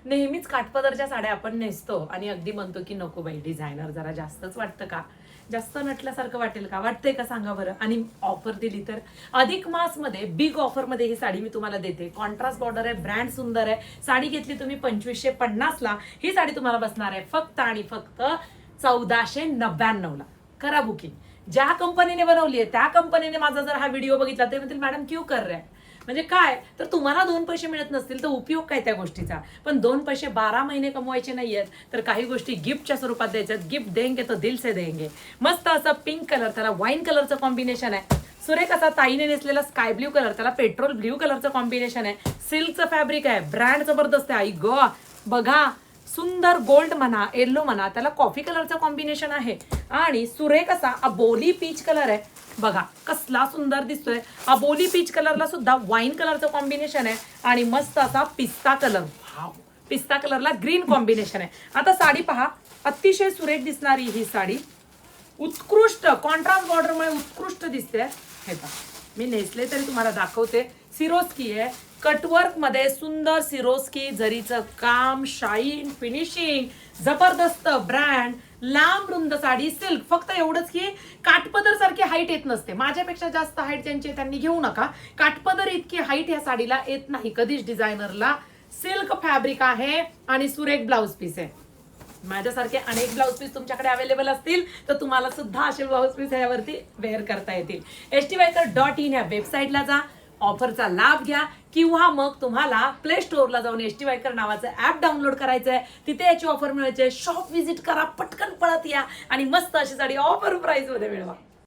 नेहमीच काठपदरच्या साड्या आपण नेसतो आणि अगदी म्हणतो की नको बाई डिझायनर जरा जास्तच वाटतं का, जास्त नटल्यासारखं वाटेल का, वाटतंय का सांगा बरं. आणि ऑफर दिली तर अधिक मास मध्ये बिग ऑफर मध्ये ही साडी मी तुम्हाला देते. कॉन्ट्रास्ट बॉर्डर आहे, ब्रँड सुंदर आहे. साडी घेतली तुम्ही 2550 ला, ही साडी तुम्हाला बसणार आहे फक्त आणि फक्त 1499 ला. करा बुकिंग. ज्या कंपनीने बनवली आहे त्या कंपनीने माझा जर हा व्हिडिओ बघितला ते म्हणतील मॅडम क्यू कर रहे हैं. म्हणजे काय तर तुम्हाला 2 पैसे मिळत नसतील तर उपयोग काय त्या गोष्टीचा. पण 2 पैसे 12 महिने कमवायचे नाहीयेत तर काही गोष्टी गिफ्टच्या स्वरूपात द्यायच्यात. गिफ्ट देंगे तो दिल से देंगे. मस्त असं पिंक कलर, त्याला वाईन कलरचं कॉम्बिनेशन आहे. सुरेख असा ताईने नेसलेला स्काय ब्ल्यू कलर, त्याला पेट्रोल ब्ल्यू कलरचं कॉम्बिनेशन आहे. सिल्कचं फॅब्रिक आहे, ब्रँड जबरदस्त आहे. आई ग बघा, सुंदर गोल्ड म्हणा, येल्लो म्हणा, त्याला कॉफी कलरचं कॉम्बिनेशन आहे. आणि सुरेख असा अबोली पीच कलर आहे. बघा कसला सुंदर दिसतोय. अबोली पीच कलरला सुद्धा वाईन कलरचं कॉम्बिनेशन आहे. आणि मस्त असा पिस्ता कलर, पिस्ता कलरला ग्रीन कॉम्बिनेशन आहे. आता साडी पहा, अतिशय सुरेख दिसणारी ही साडी, उत्कृष्ट कॉन्ट्रास्ट बॉर्डरमुळे उत्कृष्ट दिसते. हे पहा, मी नेसले तरी तुम्हाला दाखवते. सिरोस्की आहे, कटवर्क मध्ये सुंदर सिरोस्की जरीचं काम, शाईन, फिनिशिंग जबरदस्त, ब्रँड, लांब रुंद साडी, सिल्क. फक्त एवढंच की काठपदर सारखी हाईट येत नसते. माझ्यापेक्षा जास्त हाईट ज्यांची त्यांनी घेऊ नका. काठपदर इतकी हाईट ह्या साडीला येत नाही कधीच डिझायनरला. सिल्क फॅब्रिक आहे आणि सुरेख ब्लाउज पीस आहे. माझ्यासारखे अनेक ब्लाउज पीस तुमच्याकडे अवेलेबल असतील तर तुम्हाला सुद्धा असे ब्लाउज पीस यावरती वेअर करता येतील. stviker.in ह्या वेबसाईटला जा, ऑफरचा लाभ घ्या, किंवा मग तुम्हाला प्ले स्टोअरला जाऊन stviker नावाचं ऍप डाउनलोड करायचं आहे. तिथे याची ऑफर मिळायची आहे. शॉप व्हिजिट करा, पटकन पळत या आणि मस्त अशी साडी ऑफर प्राइस मध्ये मिळवा.